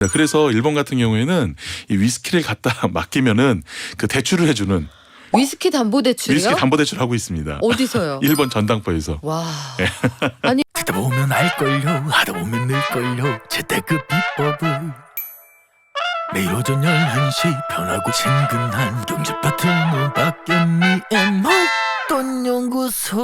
그래서 일본 같은 경우에는 이 위스키를 갖다 맡기면은 그 대출을 해주는 위스키 담보대출이요? 위스키 담보대출 하고 있습니다. 어디서요? 일본 전당포에서. 와. 아니 듣다 보면 알걸요 하다 보면 늘걸요 재테크 비법을 매일 오전 11시 편하고 친근한 경제 파트너 박연미의 목돈 연구소.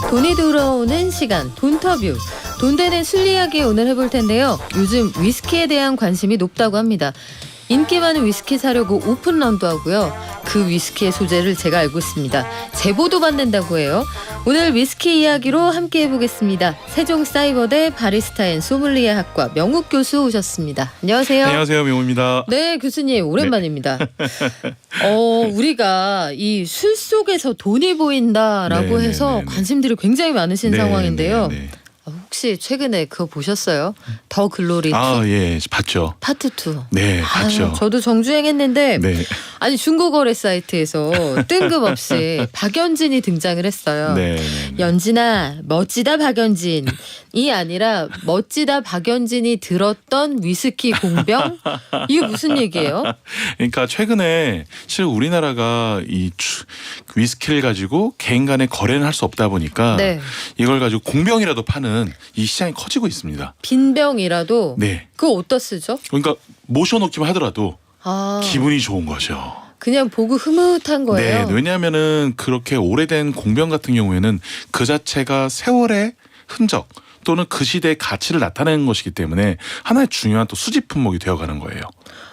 돈이 들어오는 시간 돈터뷰. 돈 되는 술 이야기 오늘 해볼 텐데요. 요즘 위스키에 대한 관심이 높다고 합니다. 인기 많은 위스키 사려고 오픈런도 하고요. 그 위스키의 소재를 제가 알고 있습니다. 제보도 받는다고 해요. 오늘 위스키 이야기로 함께 해보겠습니다. 세종사이버대 바리스타 앤 소믈리에 학과 명욱 교수 오셨습니다. 안녕하세요. 안녕하세요, 명우입니다. 네, 교수님 오랜만입니다. 우리가 이 술 속에서 돈이 보인다라고 네, 해서 네, 네, 네. 관심들이 굉장히 많으신 네, 상황인데요. 네, 네. 혹시 최근에 그거 보셨어요? 더 글로리 2 예, 봤죠. 파트 2. 네, 봤죠. 저도 정주행했는데 네, 아니 중고거래 사이트에서 뜬금없이 박연진이 등장을 했어요. 네, 네. 연진아 멋지다 박연진이 아니라 멋지다 박연진이 들었던 위스키 공병? 이게 무슨 얘기예요? 그러니까 최근에 실제 우리나라가 이 위스키를 가지고 개인 간의 거래는 할 수 없다 보니까 네. 이걸 가지고 공병이라도 파는 이 시장이 커지고 있습니다. 빈병이라도 네. 그거 어디다 쓰죠? 그러니까 모셔놓기만 하더라도 아, 기분이 좋은 거죠. 그냥 보고 흐뭇한 거예요. 네, 왜냐하면은 그렇게 오래된 공병 같은 경우에는 그 자체가 세월의 흔적 또는 그 시대의 가치를 나타내는 것이기 때문에 하나의 중요한 또 수집 품목이 되어가는 거예요.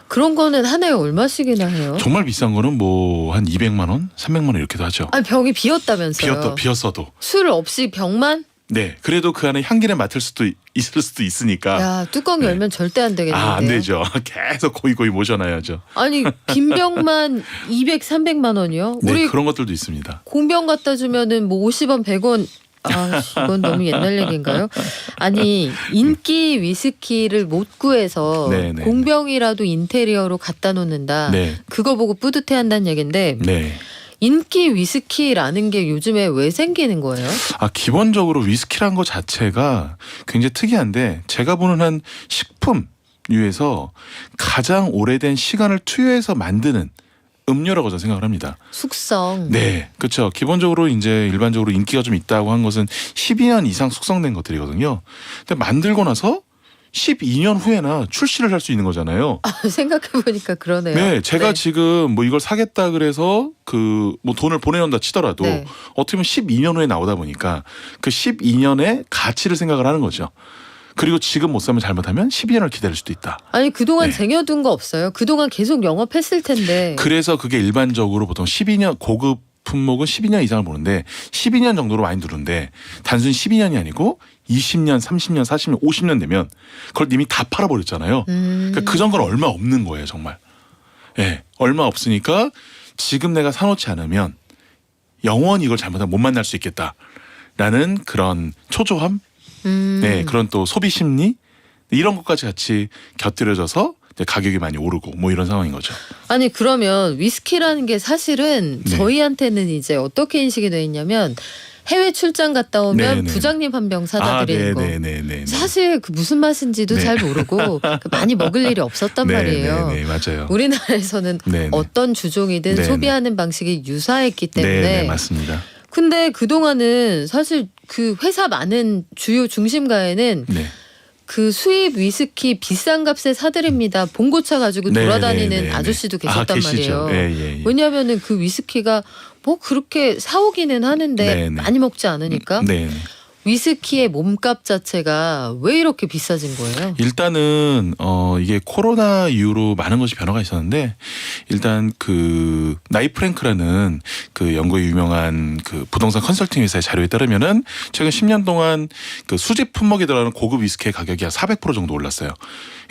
그런 거는 한 해에 얼마씩이나 해요? 정말 비싼 거는 뭐 한 200만 원, 300만 원 이렇게도 하죠. 아니 병이 비었다면서요? 비었어도. 술 없이 병만? 네, 그래도 그 안에 향기를 맡을 수도 있을 수도 있으니까. 야 뚜껑 네. 열면 절대 안 되겠는데요. 안 되죠. 계속 고이 모셔놔야죠. 아니 빈 병만 200, 300만 원이요? 네, 우리 그런 것들도 있습니다. 공병 갖다 주면은 뭐 50원, 100원. 아, 이건 너무 옛날 얘기인가요? 아니 인기 위스키를 못 구해서 네, 네. 공병이라도 인테리어로 갖다 놓는다. 네, 그거 보고 뿌듯해한다는 얘긴데 네. 인기 위스키라는 게 요즘에 왜 생기는 거예요? 기본적으로 위스키란 것 자체가 굉장히 특이한데 제가 보는 한 식품류에서 가장 오래된 시간을 투여해서 만드는 음료라고 저는 생각을 합니다. 숙성. 네, 그렇죠. 기본적으로 이제 일반적으로 인기가 좀 있다고 한 것은 12년 이상 숙성된 것들이거든요. 근데 만들고 나서 12년 후에나 출시를 할 수 있는 거잖아요. 생각해보니까 그러네요. 네, 제가 지금 뭐 이걸 사겠다 그래서 그 뭐 돈을 보내놓는다 치더라도 네. 어떻게 보면 12년 후에 나오다 보니까 그 12년의 가치를 생각을 하는 거죠. 그리고 지금 못 사면 잘못하면 12년을 기다릴 수도 있다. 아니 그동안 네. 쟁여둔 거 없어요? 그동안 계속 영업했을 텐데. 그래서 그게 일반적으로 보통 12년 고급 품목은 12년 이상을 보는데 12년 정도로 많이 두는데 단순히 12년이 아니고 20년, 30년, 40년, 50년 되면 그걸 이미 다 팔아버렸잖아요. 그러니까 그 정도는 얼마 없는 거예요, 정말. 예, 얼마 없으니까 지금 내가 사놓지 않으면 영원히 이걸 잘못하면 못 만날 수 있겠다라는 그런 초조함, 네, 그런 또 소비 심리 이런 것까지 같이 곁들여져서 이제 가격이 많이 오르고 뭐 이런 상황인 거죠. 아니 그러면 위스키라는 게 사실은 네. 저희한테는 이제 어떻게 인식이 돼 있냐면 해외 출장 갔다 오면 네, 네. 부장님 한 병 사다 드리는 거. 네. 사실 그 무슨 맛인지도 네. 잘 모르고 많이 먹을 일이 없었단 말이에요. 네, 맞아요. 우리나라에서는 네, 네. 어떤 주종이든 네, 네. 소비하는 방식이 유사했기 때문에. 네, 맞습니다. 근데 그동안은 사실 그 회사 많은 주요 중심가에는 네. 그 수입 위스키 비싼 값에 사드립니다. 봉고차 가지고 네, 돌아다니는 네, 네, 네. 아저씨도 계셨단 계시죠. 말이에요. 예. 왜냐하면은 그 위스키가 뭐 그렇게 사오기는 하는데 네, 네. 많이 먹지 않으니까 네. 위스키의 몸값 자체가 왜 이렇게 비싸진 거예요? 일단은 이게 코로나 이후로 많은 것이 변화가 있었는데 일단 그 나이 프랭크라는 그 영국의 유명한 그 부동산 컨설팅 회사의 자료에 따르면은 최근 10년 동안 그 수집 품목에 들어가는 고급 위스키의 가격이 한 400% 정도 올랐어요.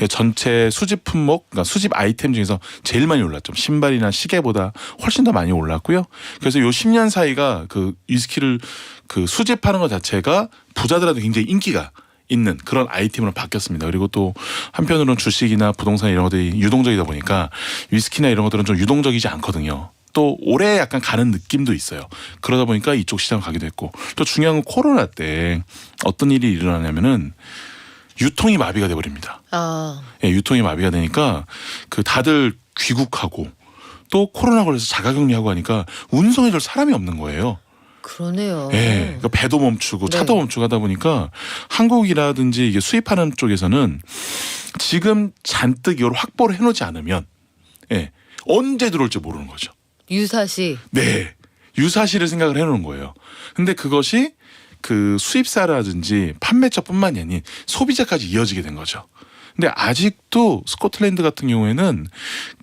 전체 수집 품목, 그러니까 수집 아이템 중에서 제일 많이 올랐죠. 신발이나 시계보다 훨씬 더 많이 올랐고요. 그래서 요 10년 사이가 그 위스키를 그 수집하는 것 자체가 부자들한테 굉장히 인기가 있는 그런 아이템으로 바뀌었습니다. 그리고 또 한편으로는 주식이나 부동산 이런 것들이 유동적이다 보니까 위스키나 이런 것들은 좀 유동적이지 않거든요. 또 오래 약간 가는 느낌도 있어요. 그러다 보니까 이쪽 시장 가기도 했고 또 중요한 건 코로나 때 어떤 일이 일어나냐면은 유통이 마비가 돼버립니다. 예, 유통이 마비가 되니까 그 다들 귀국하고 또 코로나 걸려서 자가격리하고 하니까 운송해줄 사람이 없는 거예요. 그러네요. 예, 그러니까 배도 멈추고 네. 차도 멈추고 하다 보니까 한국이라든지 이게 수입하는 쪽에서는 지금 잔뜩 이걸 확보를 해놓지 않으면 예, 언제 들어올지 모르는 거죠. 유사시. 네, 유사시를 생각을 해놓은 거예요. 근데 그것이 그 수입사라든지 판매처뿐만이 아닌 소비자까지 이어지게 된 거죠. 근데 아직도 스코틀랜드 같은 경우에는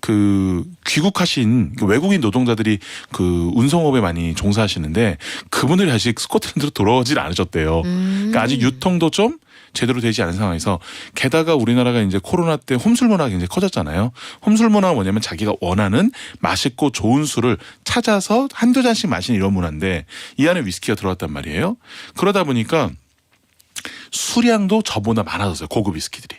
그 귀국하신 그 외국인 노동자들이 그 운송업에 많이 종사하시는데 그분들이 아직 스코틀랜드로 돌아오질 않으셨대요. 그러니까 아직 유통도 좀 제대로 되지 않은 상황에서 게다가 우리나라가 이제 코로나 때 홈술 문화가 굉장히 커졌잖아요. 홈술 문화가 뭐냐면 자기가 원하는 맛있고 좋은 술을 찾아서 한두 잔씩 마시는 이런 문화인데 이 안에 위스키가 들어왔단 말이에요. 그러다 보니까 수량도 저보다 많아졌어요. 고급 위스키들이.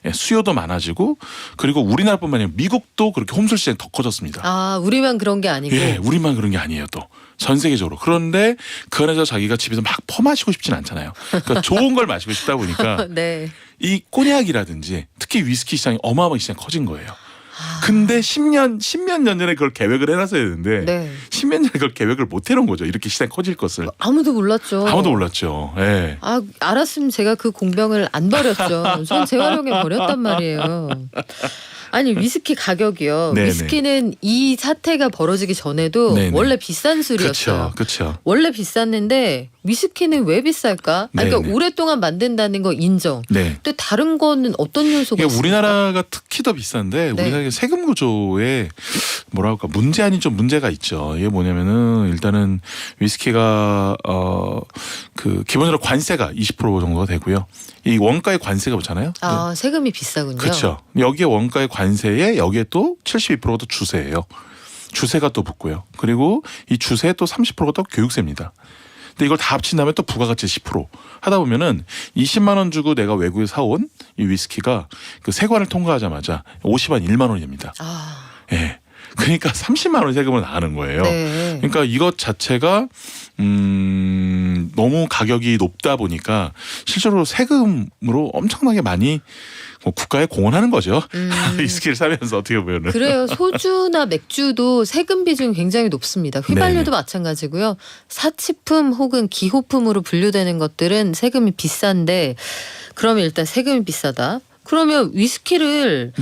예, 수요도 많아지고 그리고 우리나라뿐만 아니라 미국도 그렇게 홈술 시장이 더 커졌습니다. 아, 우리만 그런 게 아니고. 예, 우리만 그런 게 아니에요 또. 전 세계적으로. 그런데 그 안에서 자기가 집에서 막 퍼마시고 싶진 않잖아요. 그러니까 좋은 걸 마시고 싶다 보니까 네. 이 꼬냑이라든지 특히 위스키 시장이 어마어마하게 시장이 커진 거예요. 근데 10몇 년 전에 그걸 계획을 해놨어야 되는데 네. 10몇 년에 그걸 계획을 못 해놓은 거죠. 이렇게 시장이 커질 것을. 아무도 몰랐죠. 아무도 몰랐죠. 예. 아, 알았으면 제가 그 공병을 안 버렸죠. 전 재활용해 버렸단 말이에요. 아니, 위스키 가격이요. 네네. 위스키는 이 사태가 벌어지기 전에도 네네. 원래 비싼 술이었어요. 그렇죠. 원래 비쌌는데 위스키는 왜 비쌀까? 아니, 그러니까 네네. 오랫동안 만든다는 거 인정. 네. 근데 다른 거는 어떤 요소가 이게 있습니까? 우리나라가 특히 더 비싼데 네. 우리나라 세금 구조에 뭐랄까 문제 아닌 좀 문제가 있죠. 이게 뭐냐면은 일단은 위스키가 그 기본적으로 관세가 20% 정도가 되고요. 이 원가의 관세가 붙잖아요. 아, 세금이 비싸군요. 그렇죠. 여기에 원가의 관세에 여기에 또 72%도 주세예요. 주세가 또 붙고요. 그리고 이 주세에 또 30%가 또 교육세입니다. 근데 이걸 다 합친 다음에 또 부가가치 10% 하다 보면은 20만 원 주고 내가 외국에 사온 이 위스키가 그 세관을 통과하자마자 50만 1만 원이 됩니다. 아, 예. 그러니까 30만 원 세금을 나가는 거예요. 네. 그러니까 이것 자체가 너무 가격이 높다 보니까 실제로 세금으로 엄청나게 많이 뭐 국가에 공헌하는 거죠. 위스키를 사면서 어떻게 보면은. 그래요. 소주나 맥주도 세금 비중이 굉장히 높습니다. 휘발유도 네네. 마찬가지고요. 사치품 혹은 기호품으로 분류되는 것들은 세금이 비싼데 그러면 일단 세금이 비싸다. 그러면 위스키를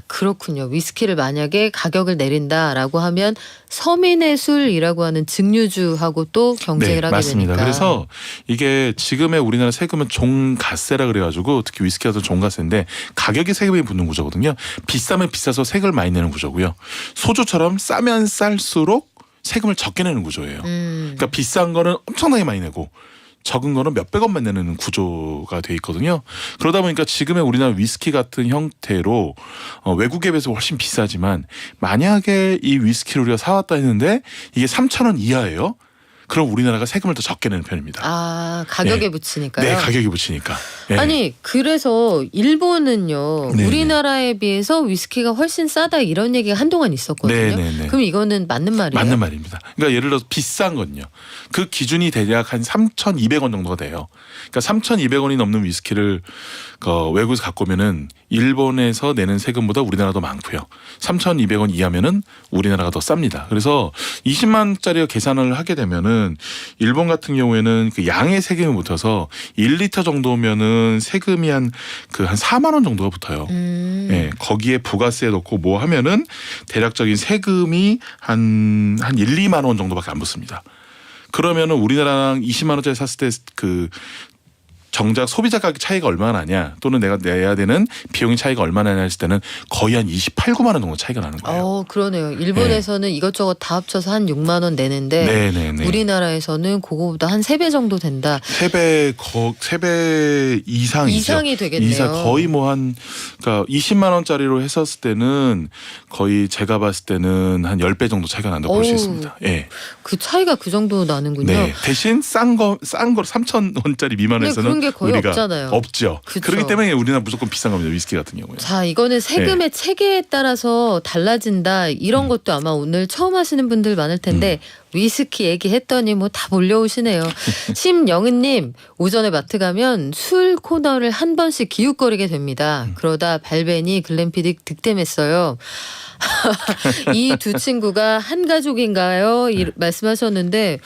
그렇군요. 위스키를 만약에 가격을 내린다라고 하면 서민의 술이라고 하는 증류주하고 또 경쟁을 하게 맞습니다. 되니까. 그래서 이게 지금의 우리나라 세금은 종가세라 그래가지고 특히 위스키 같은 종가세인데 가격이 세금이 붙는 구조거든요. 비싸면 비싸서 세금을 많이 내는 구조고요. 소주처럼 싸면 쌀수록 세금을 적게 내는 구조예요. 그러니까 비싼 거는 엄청나게 많이 내고 적은 거는 몇백원만 내는 구조가 돼 있거든요. 그러다 보니까 지금의 우리나라 위스키 같은 형태로 외국에 비해서 훨씬 비싸지만 만약에 이 위스키를 우리가 사왔다 했는데 이게 3,000원 이하예요. 그럼 우리나라가 세금을 더 적게 내는 편입니다. 아, 가격에 네. 붙이니까요. 네, 가격이 붙이니까. 네. 아니, 그래서 일본은요. 네네. 우리나라에 비해서 위스키가 훨씬 싸다 이런 얘기가 한동안 있었거든요. 네네네. 그럼 이거는 맞는 말이에요? 맞는 말입니다. 그러니까 예를 들어서 비싼 건요. 그 기준이 대략 한 3,200원 정도가 돼요. 그러니까 3,200원이 넘는 위스키를 외국에서 갖고 오면은 일본에서 내는 세금보다 우리나라도 많고요. 3,200원 이하면은 우리나라가 더 쌉니다. 그래서 20만 원짜리 계산을 하게 되면은 일본 같은 경우에는 그 양의 세금이 붙어서 1리터 정도면은 세금이 한 4만 원 정도가 붙어요. 예, 거기에 부가세 넣고 뭐 하면은 대략적인 세금이 한 1, 2만 원 정도밖에 안 붙습니다. 그러면은 우리나라랑 20만 원짜리 샀을 때 정작 소비자 가격 차이가 얼마나 나냐 또는 내가 내야 되는 비용의 차이가 얼마나 나냐 했을 때는 거의 한 28, 9만 원 정도 차이가 나는 거예요. 그러네요. 일본에서는 이것저것 다 합쳐서 한 6만 원 내는데 네네네. 우리나라에서는 그거보다 한 3배 정도 된다. 3배 이상이죠. 이상이 되겠네요. 거의 그러니까 20만 원짜리로 했었을 때는 거의 제가 봤을 때는 한 10배 정도 차이가 난다고 볼 수 있습니다. 예. 그 차이가 그 정도 나는군요. 네. 대신 싼 거 3,000원짜리 미만에서는 그런 게 한국에 거의 우리가 없잖아요. 없죠. 그쵸. 그렇기 때문에 우리나라 무조건 비싼 겁니다. 위스키 같은 경우에. 자, 이거는 세금의 체계에 따라서 달라진다. 이런 것도 아마 오늘 처음 하시는 분들 많을 텐데 위스키 얘기했더니 뭐 다 몰려오시네요. 심영은님, 오전에 마트 가면 술 코너를 한 번씩 기웃거리게 됩니다. 그러다 발베니 글램피디 득템했어요. 이 두 친구가 한 가족인가요? 말씀하셨는데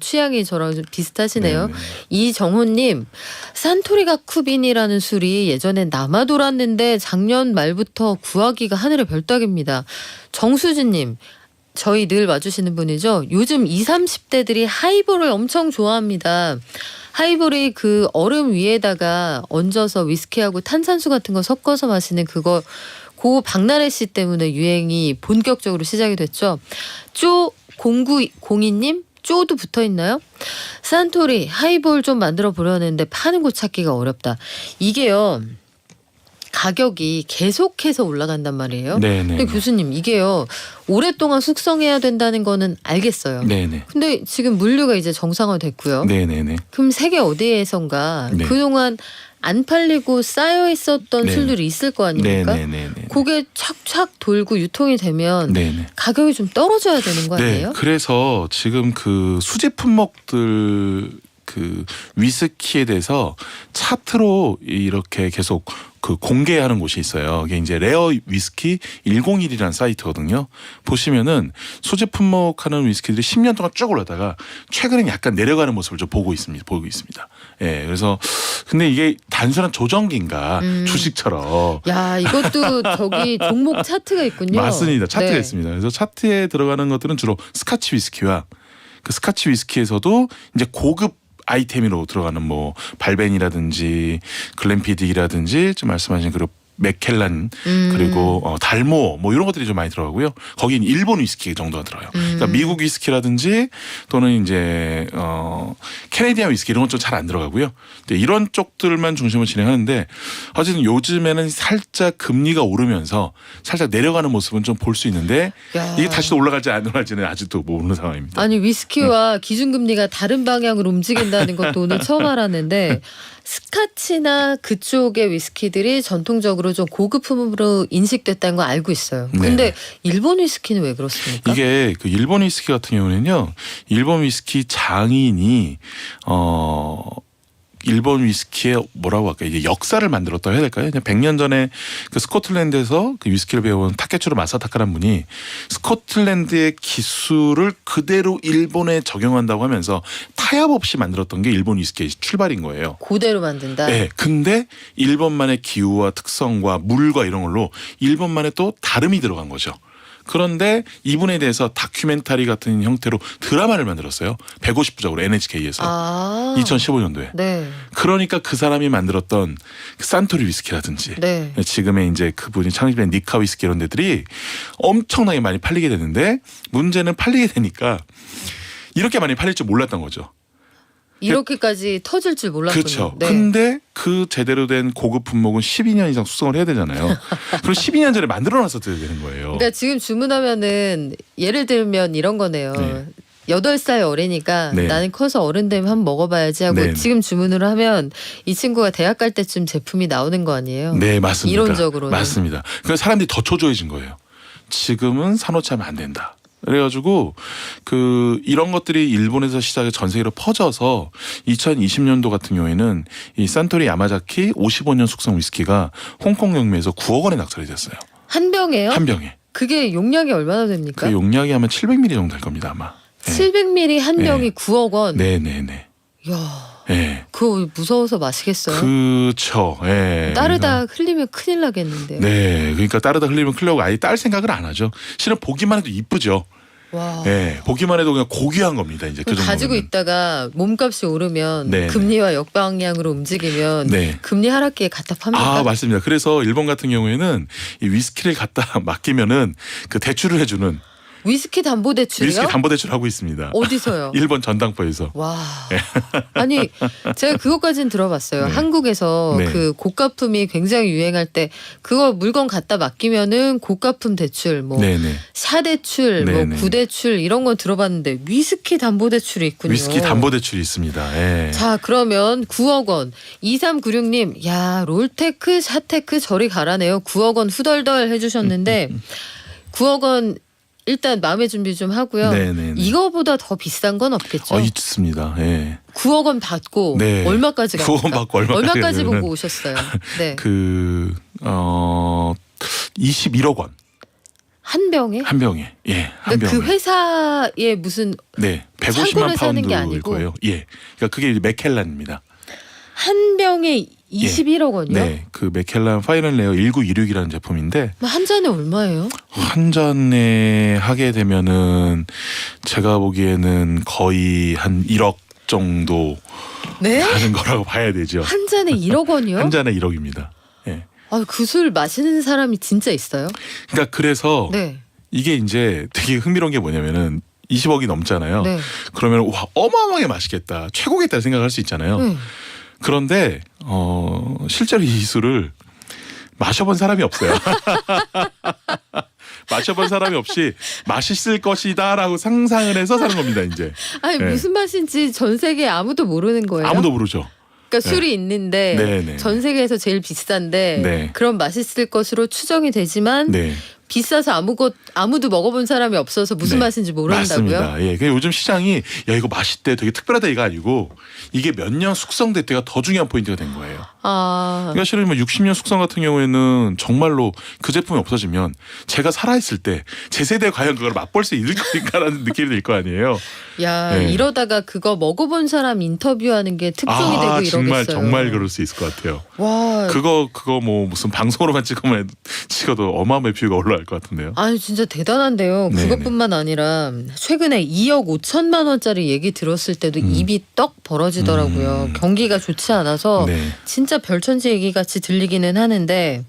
취향이 저랑 좀 비슷하시네요. 네네. 이정호님, 산토리가 쿠빈이라는 술이 예전에 남아 돌았는데 작년 말부터 구하기가 하늘의 별따기입니다. 정수진님, 저희 늘 와주시는 분이죠. 요즘 20, 30대들이 하이볼을 엄청 좋아합니다. 하이볼이 그 얼음 위에다가 얹어서 위스키하고 탄산수 같은 거 섞어서 마시는 그거, 고 박나래 씨 때문에 유행이 본격적으로 시작이 됐죠. 쪼 0902님, 쪼도 붙어 있나요? 산토리 하이볼 좀 만들어 보려는데 파는 곳 찾기가 어렵다. 이게요, 가격이 계속해서 올라간단 말이에요. 네네. 근데 교수님, 이게요, 오랫동안 숙성해야 된다는 거는 알겠어요. 네네. 근데 지금 물류가 이제 정상화됐고요. 네네네. 그럼 세계 어디에선가 네. 그동안 안 팔리고 쌓여 있었던 네. 술들이 있을 거 아닙니까? 네네네. 그게 착착 돌고 유통이 되면 네네. 가격이 좀 떨어져야 되는 거 아니에요? 네, 그래서 지금 그 수제 품목들 그 위스키에 대해서 차트로 이렇게 계속 그 공개하는 곳이 있어요. 이게 이제 레어 위스키 101이라는 사이트거든요. 보시면은 수제 품목하는 위스키들이 10년 동안 쭉 올라다가 최근에 약간 내려가는 모습을 좀 보고 있습니다. 예, 그래서 근데 이게 단순한 조정기인가 주식처럼. 야, 이것도 저기 종목 차트가 있군요. 맞습니다. 차트가 네. 있습니다. 그래서 차트에 들어가는 것들은 주로 스카치 위스키와 그 스카치 위스키에서도 이제 고급 아이템으로 들어가는 뭐 발벤이라든지 글램피딕이라든지 좀 말씀하신 그 맥켈란 그리고 달모 뭐 이런 것들이 좀 많이 들어가고요. 거기는 일본 위스키 정도가 들어요. 그러니까 미국 위스키라든지 또는 이제 캐네디안 위스키 이런 건 좀 잘 안 들어가고요. 이런 쪽들만 중심으로 진행하는데 어쨌든 요즘에는 살짝 금리가 오르면서 살짝 내려가는 모습은 좀 볼 수 있는데 야. 이게 다시 또 올라갈지 안 올라갈지는 아직도 모르는 상황입니다. 아니, 위스키와 기준금리가 다른 방향으로 움직인다는 것도 오늘 처음 알았는데 스카치나 그쪽의 위스키들이 전통적으로 좀 고급품으로 인식됐다는 거 알고 있어요. 근데 네. 일본 위스키는 왜 그렇습니까? 이게 그 일본 위스키 같은 경우는요. 일본 위스키 장인이 일본 위스키의 뭐라고 할까 이제 역사를 만들었다고 해야 될까요? 그냥 100년 전에 그 스코틀랜드에서 그 위스키를 배운 타케츠로 마사타카라는 분이 스코틀랜드의 기술을 그대로 일본에 적용한다고 하면서 타협 없이 만들었던 게 일본 위스키의 출발인 거예요. 그대로 만든다. 네, 근데 일본만의 기후와 특성과 물과 이런 걸로 일본만의 또 다름이 들어간 거죠. 그런데 이분에 대해서 다큐멘터리 같은 형태로 드라마를 만들었어요. 150부작으로 NHK에서 2015년도에. 네. 그러니까 그 사람이 만들었던 그 산토리 위스키라든지 네. 지금의 이제 그분이 창립한 니카 위스키 이런 데들이 엄청나게 많이 팔리게 되는데 문제는 팔리게 되니까 이렇게 많이 팔릴 줄 몰랐던 거죠. 이렇게까지 터질 줄 몰랐군요. 그렇죠. 네. 근데 그 제대로 된 고급 품목은 12년 이상 숙성을 해야 되잖아요. 그럼 12년 전에 만들어놔서 드려야 되는 거예요. 그러니까 지금 주문하면은 예를 들면 이런 거네요. 네. 8살 어리니까 네. 나는 커서 어른 되면 한번 먹어봐야지 하고 네. 지금 주문을 하면 이 친구가 대학 갈 때쯤 제품이 나오는 거 아니에요? 네, 맞습니다. 이론적으로는. 맞습니다. 그래서 사람들이 더 초조해진 거예요. 지금은 사놓자면 안 된다. 그래가지고 그 이런 것들이 일본에서 시작해 전 세계로 퍼져서 2020년도 같은 경우에는 이 산토리 야마자키 55년 숙성 위스키가 홍콩 경매에서 9억 원에 낙찰이 됐어요. 한 병에요? 한 병에. 그게 용량이 얼마나 됩니까? 그 용량이 아마 700ml 정도 될 겁니다 아마. 700ml 한 병이 네. 9억 원. 네네네. 이야, 네. 그거 무서워서 마시겠어요? 그쵸. 예. 따르다 흘리면 큰일 나겠는데요. 네. 그러니까 따르다 흘리면 클려고 아예 딸 생각을 안 하죠. 실은 보기만 해도 이쁘죠. 와. 예. 보기만 해도 그냥 고귀한 겁니다. 이제 그 정도는. 가지고 있다가 몸값이 오르면 네. 금리와 역방향으로 움직이면 네. 금리 하락기에 갖다 팝니까? 아, 맞습니다. 그래서 일본 같은 경우에는 이 위스키를 갖다 맡기면은 그 대출을 해주는 위스키 담보대출이요? 위스키 담보대출 하고 있습니다. 어디서요? 일본 전당포에서. 와. 아니 제가 그것까지는 들어봤어요. 네. 한국에서 네. 그 고가품이 굉장히 유행할 때 그거 물건 갖다 맡기면은 고가품 대출, 뭐 네네. 사대출, 뭐 네네. 구대출 이런 건 들어봤는데 위스키 담보대출이 있군요. 위스키 담보대출이 있습니다. 예. 자 그러면 9억 원 2396님 야 롤테크 샤테크 저리 가라네요. 9억 원 후덜덜 해주셨는데 9억 원 일단 마음의 준비 좀 하고요. 네네네. 이거보다 더 비싼 건 없겠죠. 있습니다. 예. 9억 원 받고 네. 얼마까지 갑니까? 9억 원 받고 얼마까지 가냐면은 보고 오셨어요? 네. 21억 원. 한 병에? 한 병에. 예. 한 그러니까 병에. 그 회사에 무슨 네. 150만 창고를 사는 게 파운드일 아니고? 거예요. 예. 그러니까 그게 이제 맥켈란입니다. 한 병에 21억 원이요? 네. 그 맥켈란 파이널 레어 1926이라는 제품인데 한 잔에 얼마예요? 한 잔에 하게 되면은 제가 보기에는 거의 한 1억 정도 네? 하는 거라고 봐야 되죠. 한 잔에 1억 원이요? 한 잔에 1억입니다. 예. 아, 그 술 마시는 사람이 진짜 있어요? 그러니까 그래서 네. 이게 이제 되게 흥미로운 게 뭐냐면은 20억이 넘잖아요. 네. 그러면 와 어마어마하게 맛있겠다, 최고겠다 생각할 수 있잖아요. 네. 그런데 실제로 이 술을 마셔본 사람이 없어요. 마셔본 사람이 없이 맛있을 것이다라고 상상을 해서 사는 겁니다. 이제 아니 네. 무슨 맛인지 전 세계에 아무도 모르는 거예요? 아무도 모르죠. 그러니까 네. 술이 있는데 네, 네. 전 세계에서 제일 비싼데 네. 그런 맛있을 것으로 추정이 되지만 네. 비싸서 아무도 먹어본 사람이 없어서 무슨 네. 맛인지 모른다고요? 맞습니다. 예, 그 요즘 시장이 야 이거 맛있대, 되게 특별하다 이거 아니고 이게 몇 년 숙성됐대가 더 중요한 포인트가 된 거예요. 아, 그러니까 실은 뭐 60년 숙성 같은 경우에는 정말로 그 제품이 없어지면 제가 살아있을 때 제 세대에 과연 그걸 맛볼 수 있는 거니까라는 느낌이 들 거 아니에요. 야 네. 이러다가 그거 먹어본 사람 인터뷰하는 게 특종이 되고 이러겠어요. 정말 그럴 수 있을 것 같아요. 와, 그거 뭐 무슨 방송으로만 찍어도 어마어마한 뷰가 올라갈 것 같은데요. 아니 진짜 대단한데요. 네네. 그것뿐만 아니라 최근에 2억 5천만 원짜리 얘기 들었을 때도 입이 떡 벌어지더라고요. 경기가 좋지 않아서 네. 진짜 별천지 얘기 같이 들리기는 하는데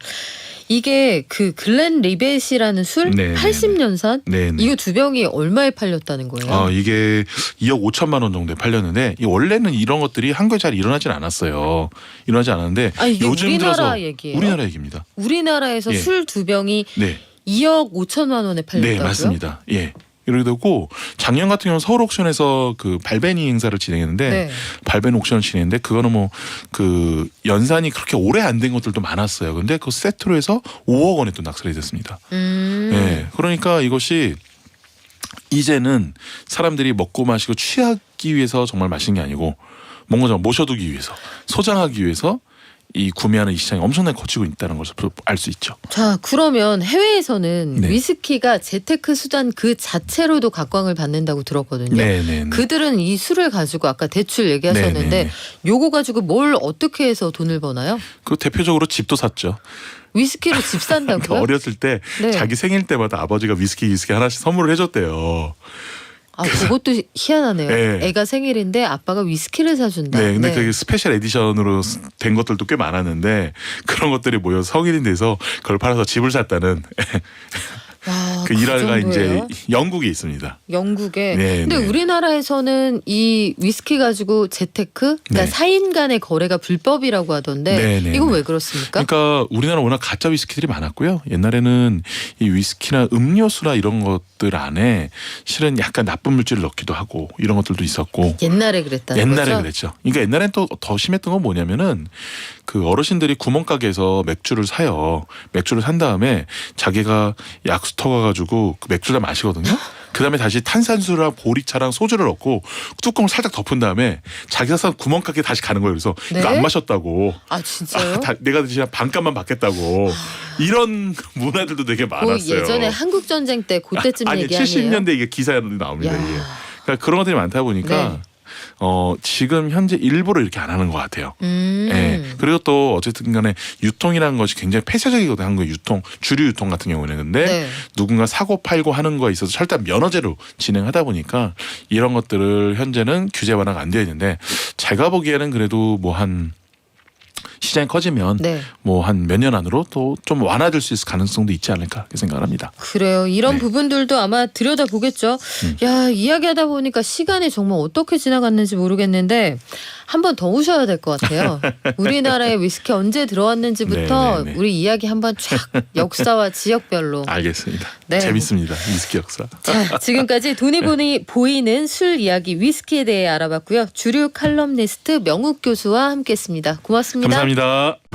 이게 그 글렌 리벳이라는 술 네네네. 80년산 네네. 이거 두 병이 얼마에 팔렸다는 거예요? 이게 2억 5천만 원 정도에 팔렸는데 원래는 이런 것들이 한국에 잘 일어나질 않았어요. 일어나지 않았는데 아니, 이게 요즘 우리나라 들어서 얘기예요? 우리나라 얘기입니다. 우리나라에서 예. 술 두 병이 네. 2억 5천만 원에 팔렸다고요? 네, 맞습니다. 예. 이렇게 되고 작년 같은 경우는 서울 옥션에서 그 발베니 행사를 진행했는데 네. 발베니 옥션을 진행했는데 그거는 뭐 그 연산이 그렇게 오래 안 된 것들도 많았어요. 근데 그 세트로 해서 5억 원에 또 낙찰이 됐습니다. 예. 그러니까 이것이 이제는 사람들이 먹고 마시고 취하기 위해서 정말 마시는 게 아니고 뭔가 좀 모셔두기 위해서 소장하기 위해서 이 구매하는 이 시장이 엄청나게 거치고 있다는 것을 알 수 있죠. 자, 그러면 해외에서는 네. 위스키가 재테크 수단 그 자체로도 각광을 받는다고 들었거든요. 네. 그들은 이 술을 가지고 아까 대출 얘기하셨는데 네네네. 요거 가지고 뭘 어떻게 해서 돈을 버나요? 그 대표적으로 집도 샀죠. 위스키로 집 산다고요? 그러니까 어렸을 때 네. 자기 생일 때마다 아버지가 위스키 하나씩 선물을 해줬대요. 아, 그것도 희한하네요. 네. 애가 생일인데 아빠가 위스키를 사준다. 네, 근데 그게 스페셜 에디션으로 된 것들도 꽤 많았는데 그런 것들이 모여 성인이 돼서 그걸 팔아서 집을 샀다는 와, 그 일화가 이제 정도예요? 영국에 있습니다. 영국에. 네, 근데 네. 우리나라에서는 이 위스키 가지고 재테크, 그러니까 네. 사인 간의 거래가 불법이라고 하던데 네, 네, 이건 네. 왜 그렇습니까? 그러니까 우리나라 워낙 가짜 위스키들이 많았고요. 옛날에는 이 위스키나 음료수나 이런 것들 안에 실은 약간 나쁜 물질을 넣기도 하고 이런 것들도 있었고 옛날에 그랬다는 옛날에 거죠? 그랬죠. 그러니까 옛날엔 또 더 심했던 건 뭐냐면은 그 어르신들이 구멍가게에서 맥주를 사요. 맥주를 산 다음에 자기가 약수터 가가지고 그 맥주를 다 마시거든요. 그 다음에 다시 탄산수랑 보리차랑 소주를 넣고 뚜껑을 살짝 덮은 다음에 자기가 산 구멍가게 다시 가는 거예요. 그래서 네? 이거 안 마셨다고. 아 진짜요? 내가 대신 반값만 받겠다고. 이런 문화들도 되게 그 많았어요. 예전에 한국 전쟁 때 그때쯤 아니 얘기 아니에요? 70년대 이게 기사에 나옵니다. 야. 이게. 그러니까 그런 것들이 많다 보니까 네. 지금 현재 일부러 이렇게 안 하는 것 같아요. 예. 그리고 또 어쨌든 간에 유통이라는 것이 굉장히 폐쇄적이거든요. 한국의 유통, 주류 유통 같은 경우는. 근데 네. 누군가 사고 팔고 하는 거에 있어서 철저한 면허제로 진행하다 보니까 이런 것들을 현재는 규제 완화가 안 되어 있는데 제가 보기에는 그래도 뭐 한 시장이 커지면 네. 뭐 한 몇 년 안으로 또 좀 완화될 수 있을 가능성도 있지 않을까 그렇게 생각합니다. 그래요. 이런 네. 부분들도 아마 들여다보겠죠. 야, 이야기하다 보니까 시간이 정말 어떻게 지나갔는지 모르겠는데 한 번 더 오셔야 될 것 같아요. 우리나라에 위스키 언제 들어왔는지부터 네. 우리 이야기 한번 쫙 역사와 지역별로. 알겠습니다. 네. 재밌습니다. 위스키 역사. 자, 지금까지 돈이 보이는 술 이야기 위스키에 대해 알아봤고요. 주류 칼럼니스트 명욱 교수와 함께했습니다. 고맙습니다. 감사합니다.